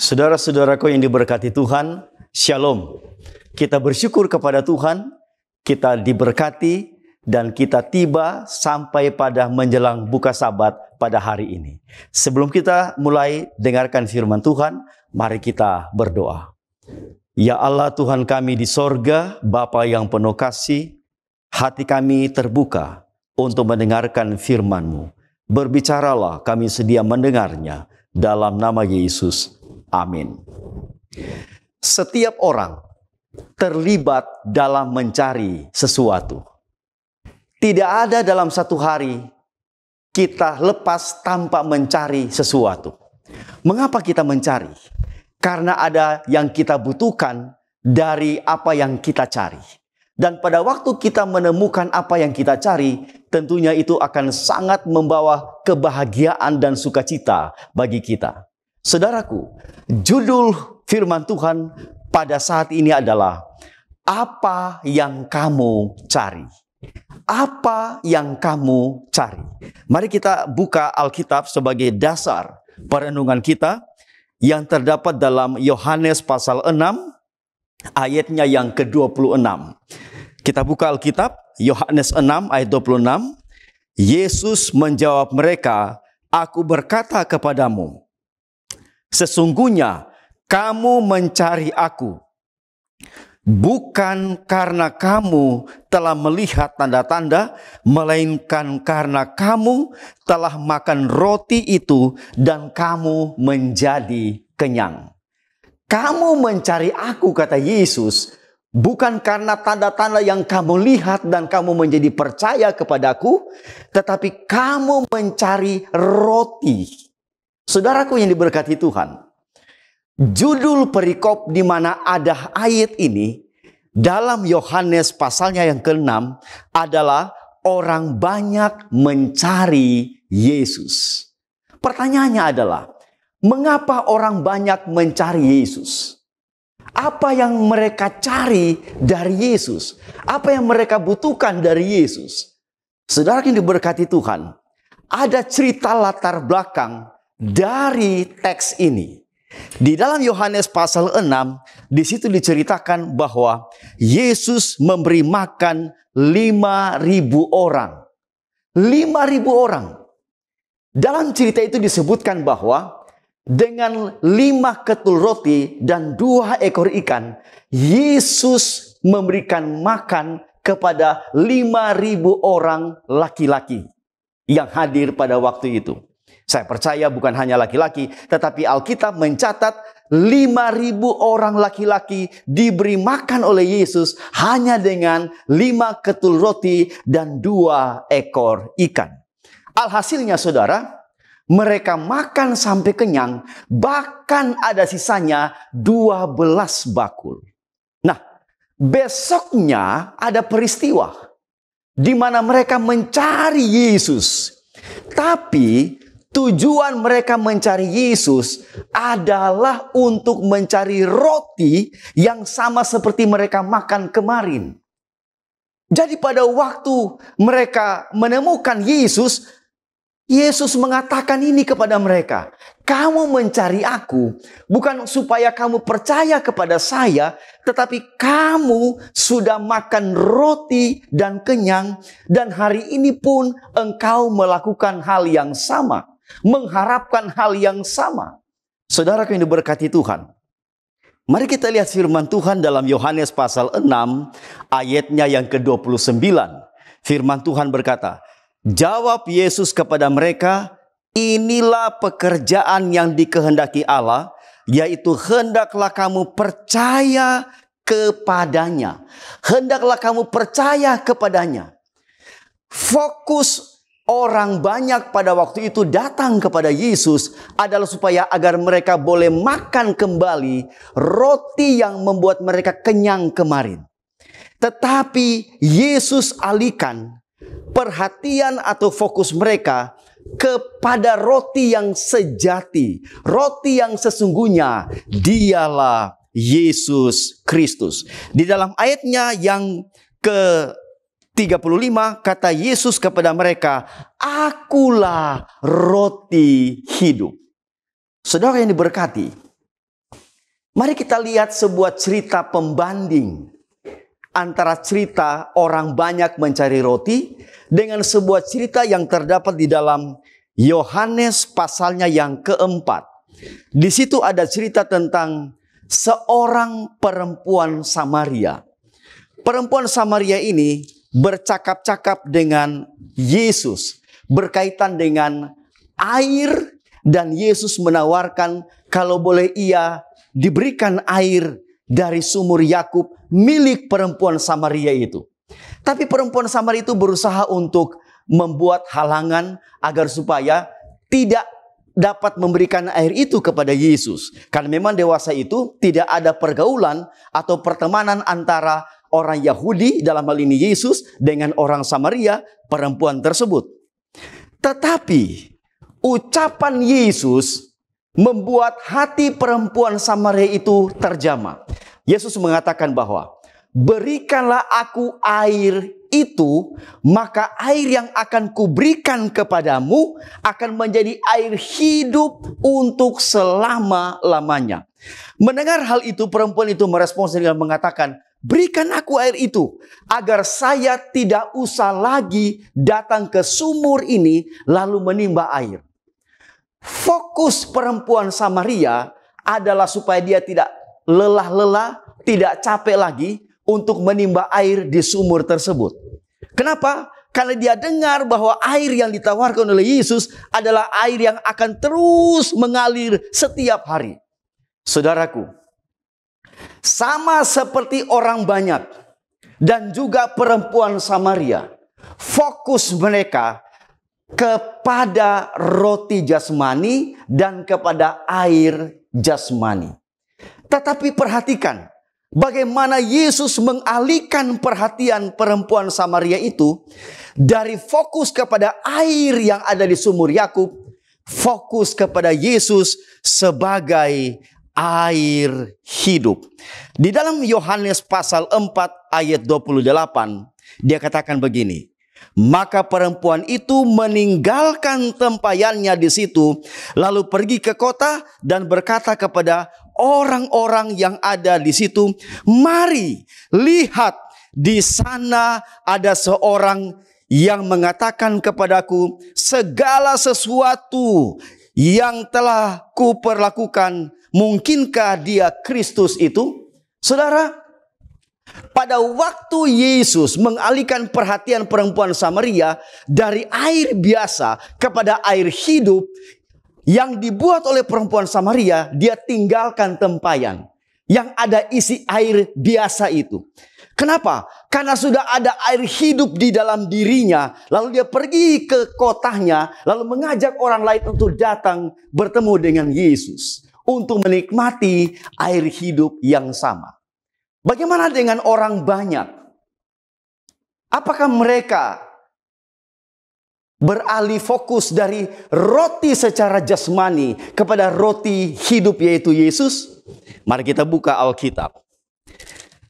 Saudara-saudaraku yang diberkati Tuhan, Shalom. Kita bersyukur kepada Tuhan, kita diberkati, dan kita tiba sampai pada menjelang buka Sabat pada hari ini. Sebelum kita mulai dengarkan firman Tuhan, mari kita berdoa. Ya Allah Tuhan kami di sorga, Bapa yang penuh kasih, hati kami terbuka untuk mendengarkan firman-Mu. Berbicaralah, kami sedia mendengarnya. Dalam nama Yesus. Amin. Setiap orang terlibat dalam mencari sesuatu. Tidak ada dalam satu hari kita lepas tanpa mencari sesuatu. Mengapa kita mencari? Karena ada yang kita butuhkan dari apa yang kita cari. Dan pada waktu kita menemukan apa yang kita cari, tentunya itu akan sangat membawa kebahagiaan dan sukacita bagi kita. Saudaraku, judul firman Tuhan pada saat ini adalah apa yang kamu cari. Apa yang kamu cari. Mari kita buka Alkitab sebagai dasar perenungan kita yang terdapat dalam Yohanes pasal 6 ayatnya yang ke-26. Kita buka Alkitab Yohanes 6 ayat 26. Yesus menjawab mereka, "Aku berkata kepadamu, sesungguhnya kamu mencari aku, bukan karena kamu telah melihat tanda-tanda, melainkan karena kamu telah makan roti itu dan kamu menjadi kenyang." Kamu mencari aku, kata Yesus, bukan karena tanda-tanda yang kamu lihat dan kamu menjadi percaya kepadaku, tetapi kamu mencari roti. Saudaraku yang diberkati Tuhan, judul perikop di mana ada ayat ini dalam Yohanes pasalnya yang ke-6 adalah orang banyak mencari Yesus. Pertanyaannya adalah, mengapa orang banyak mencari Yesus? Apa yang mereka cari dari Yesus? Apa yang mereka butuhkan dari Yesus? Saudara yang diberkati Tuhan, ada cerita latar belakang dari teks ini. Di dalam Yohanes pasal 6, di situ diceritakan bahwa Yesus memberi makan 5.000 orang. 5.000 orang. Dalam cerita itu disebutkan bahwa dengan 5 ketul roti dan 2 ekor ikan, Yesus memberikan makan kepada 5.000 orang laki-laki yang hadir pada waktu itu. Saya percaya bukan hanya laki-laki, tetapi Alkitab mencatat 5.000 orang laki-laki diberi makan oleh Yesus hanya dengan 5 ketul roti dan 2 ekor ikan. Alhasilnya saudara, mereka makan sampai kenyang, bahkan ada sisanya 12 bakul. Nah, besoknya ada peristiwa di mana mereka mencari Yesus. Tapi tujuan mereka mencari Yesus adalah untuk mencari roti yang sama seperti mereka makan kemarin. Jadi pada waktu mereka menemukan Yesus, Yesus mengatakan ini kepada mereka, "Kamu mencari aku bukan supaya kamu percaya kepada saya, tetapi kamu sudah makan roti dan kenyang, dan hari ini pun engkau melakukan hal yang sama, mengharapkan hal yang sama." Saudara yang diberkati Tuhan, mari kita lihat firman Tuhan dalam Yohanes pasal 6 ayatnya yang ke-29. Firman Tuhan berkata, jawab Yesus kepada mereka, "Inilah pekerjaan yang dikehendaki Allah, yaitu hendaklah kamu percaya kepadanya." Hendaklah kamu percaya kepadanya. Fokus orang banyak pada waktu itu datang kepada Yesus adalah supaya agar mereka boleh makan kembali roti yang membuat mereka kenyang kemarin. Tetapi Yesus alihkan perhatian atau fokus mereka kepada roti yang sejati, roti yang sesungguhnya, dialah Yesus Kristus. Di dalam ayatnya yang ke-35 kata Yesus kepada mereka, "Akulah roti hidup." Saudara yang diberkati, Mari kita lihat sebuah cerita pembanding antara cerita orang banyak mencari roti dengan sebuah cerita yang terdapat di dalam Yohanes pasalnya yang keempat. Di situ ada cerita tentang seorang perempuan Samaria. Perempuan Samaria ini bercakap-cakap dengan Yesus berkaitan dengan air, dan Yesus menawarkan kalau boleh ia diberikan air dari sumur Yakub milik perempuan Samaria itu. Tapi perempuan Samaria itu berusaha untuk membuat halangan agar supaya tidak dapat memberikan air itu kepada Yesus. Karena memang dewasa itu tidak ada pergaulan atau pertemanan antara orang Yahudi, dalam hal ini Yesus, dengan orang Samaria, perempuan tersebut. Tetapi ucapan Yesus membuat hati perempuan Samaria itu terjamah. Yesus mengatakan bahwa berikanlah aku air itu, maka air yang akan kuberikan kepadamu akan menjadi air hidup untuk selama-lamanya. Mendengar hal itu, perempuan itu merespons dengan mengatakan, berikan aku air itu, agar saya tidak usah lagi datang ke sumur ini lalu menimba air. Fokus perempuan Samaria adalah supaya dia tidak lelah-lelah, tidak capek lagi untuk menimba air di sumur tersebut. Kenapa? Karena dia dengar bahwa air yang ditawarkan oleh Yesus adalah air yang akan terus mengalir setiap hari. Saudaraku, sama seperti orang banyak dan juga perempuan Samaria, fokus mereka kepada roti jasmani dan kepada air jasmani. Tetapi perhatikan bagaimana Yesus mengalihkan perhatian perempuan Samaria itu dari fokus kepada air yang ada di sumur Yakub, fokus kepada Yesus sebagai air hidup. Di dalam Yohanes pasal 4 ayat 28, dia katakan begini, maka perempuan itu meninggalkan tempayannya di situ, lalu pergi ke kota dan berkata kepada orang-orang yang ada di situ, mari lihat, di sana ada seorang yang mengatakan kepadaku segala sesuatu yang telah kuperlakukan. Mungkinkah dia Kristus itu? Saudara, pada waktu Yesus mengalihkan perhatian perempuan Samaria dari air biasa kepada air hidup yang dibuat oleh perempuan Samaria, dia tinggalkan tempayan yang ada isi air biasa itu. Kenapa? Karena sudah ada air hidup di dalam dirinya. Lalu dia pergi ke kotanya, lalu mengajak orang lain untuk datang bertemu dengan Yesus untuk menikmati air hidup yang sama. Bagaimana dengan orang banyak? Apakah mereka beralih fokus dari roti secara jasmani kepada roti hidup yaitu Yesus? Mari kita buka Alkitab.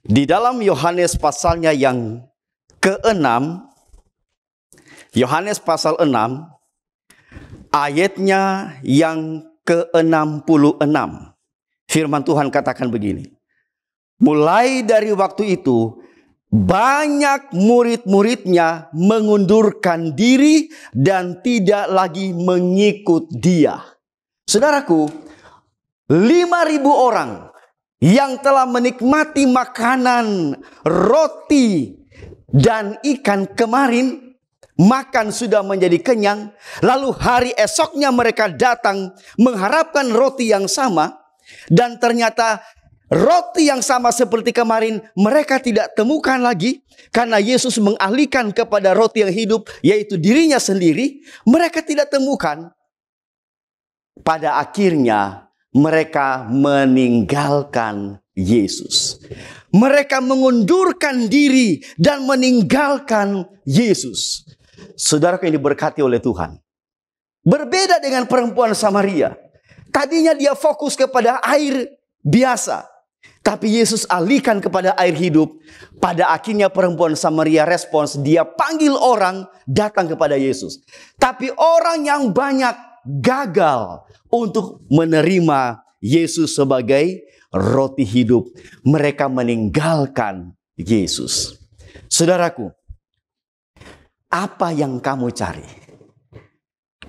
Di dalam Yohanes pasalnya yang ke-6, Yohanes pasal 6, ayatnya yang ke-66. Firman Tuhan katakan begini. Mulai dari waktu itu, banyak murid-muridnya mengundurkan diri dan tidak lagi mengikut dia. Saudaraku, 5.000 orang yang telah menikmati makanan roti dan ikan kemarin, makan sudah menjadi kenyang, lalu hari esoknya mereka datang mengharapkan roti yang sama, dan ternyata roti yang sama seperti kemarin mereka tidak temukan lagi, karena Yesus mengalihkan kepada roti yang hidup yaitu dirinya sendiri. Mereka tidak temukan. Pada akhirnya mereka meninggalkan Yesus. Mereka mengundurkan diri dan meninggalkan Yesus. Saudara yang diberkati oleh Tuhan, berbeda dengan perempuan Samaria. Tadinya dia fokus kepada air biasa, tapi Yesus alihkan kepada air hidup. Pada akhirnya perempuan Samaria respons, dia panggil orang datang kepada Yesus. Tapi orang yang banyak gagal untuk menerima Yesus sebagai roti hidup, mereka meninggalkan Yesus. Saudaraku, apa yang kamu cari?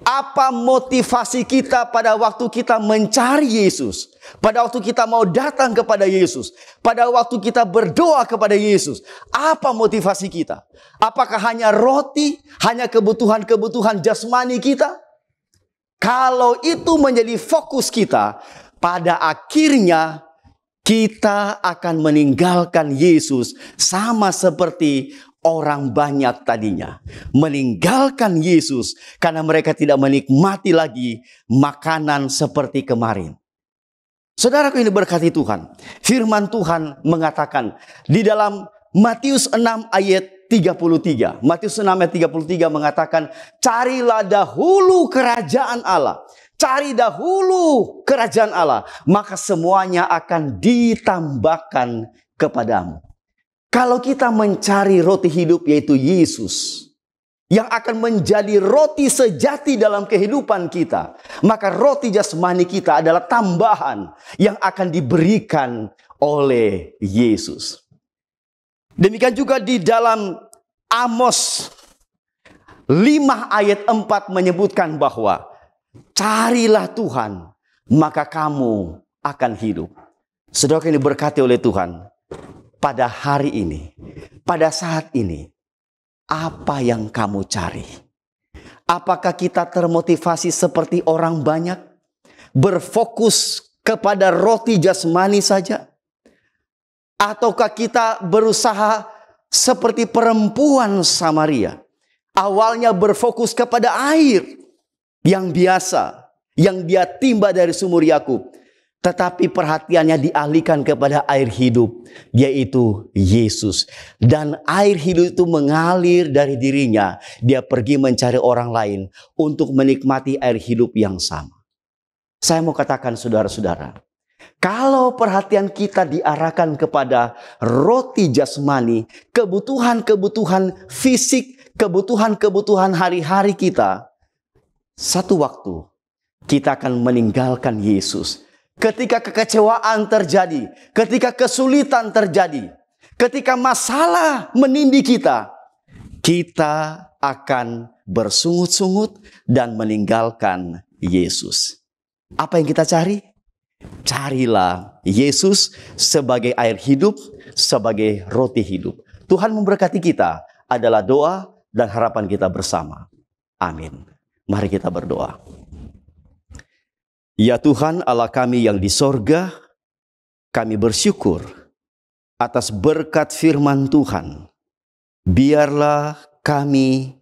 Apa motivasi kita pada waktu kita mencari Yesus? Pada waktu kita mau datang kepada Yesus? Pada waktu kita berdoa kepada Yesus? Apa motivasi kita? Apakah hanya roti? Hanya kebutuhan-kebutuhan jasmani kita? Kalau itu menjadi fokus kita, pada akhirnya kita akan meninggalkan Yesus sama seperti orang banyak tadinya. Meninggalkan Yesus karena mereka tidak menikmati lagi makanan seperti kemarin. Saudaraku ini berkati Tuhan. Firman Tuhan mengatakan di dalam Matius 6 ayat 33. Matius 6 ayat 33 mengatakan, carilah dahulu kerajaan Allah. Cari dahulu kerajaan Allah, maka semuanya akan ditambahkan kepadamu. Kalau kita mencari roti hidup yaitu Yesus, yang akan menjadi roti sejati dalam kehidupan kita, maka roti jasmani kita adalah tambahan yang akan diberikan oleh Yesus. Demikian juga di dalam Amos 5 ayat 4 menyebutkan bahwa carilah Tuhan, maka kamu akan hidup. Saudara ini berkati oleh Tuhan. Pada hari ini, pada saat ini, apa yang kamu cari? Apakah kita termotivasi seperti orang banyak? Berfokus kepada roti jasmani saja? Ataukah kita berusaha seperti perempuan Samaria? Awalnya berfokus kepada air yang biasa, yang dia timba dari sumur Yakub. Tetapi perhatiannya dialihkan kepada air hidup, yaitu Yesus. Dan air hidup itu mengalir dari dirinya. Dia pergi mencari orang lain untuk menikmati air hidup yang sama. Saya mau katakan saudara-saudara, kalau perhatian kita diarahkan kepada roti jasmani, kebutuhan-kebutuhan fisik, kebutuhan-kebutuhan hari-hari kita, satu waktu kita akan meninggalkan Yesus. Ketika kekecewaan terjadi, ketika kesulitan terjadi, ketika masalah menindih kita, kita akan bersungut-sungut dan meninggalkan Yesus. Apa yang kita cari? Carilah Yesus sebagai air hidup, sebagai roti hidup. Tuhan memberkati kita adalah doa dan harapan kita bersama. Amin. Mari kita berdoa. Ya Tuhan Allah kami yang di sorga, kami bersyukur atas berkat firman Tuhan. Biarlah kami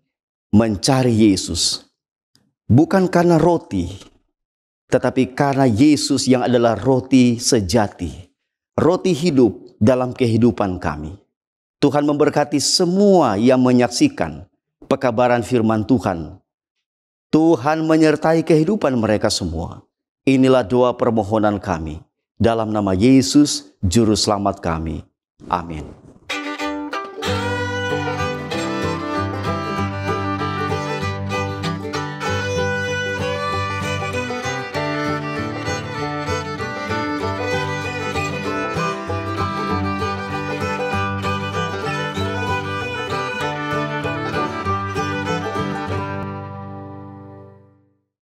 mencari Yesus, bukan karena roti, tetapi karena Yesus yang adalah roti sejati, roti hidup dalam kehidupan kami. Tuhan memberkati semua yang menyaksikan pekabaran firman Tuhan. Tuhan menyertai kehidupan mereka semua. Inilah doa permohonan kami. Dalam nama Yesus, Juru Selamat kami. Amin.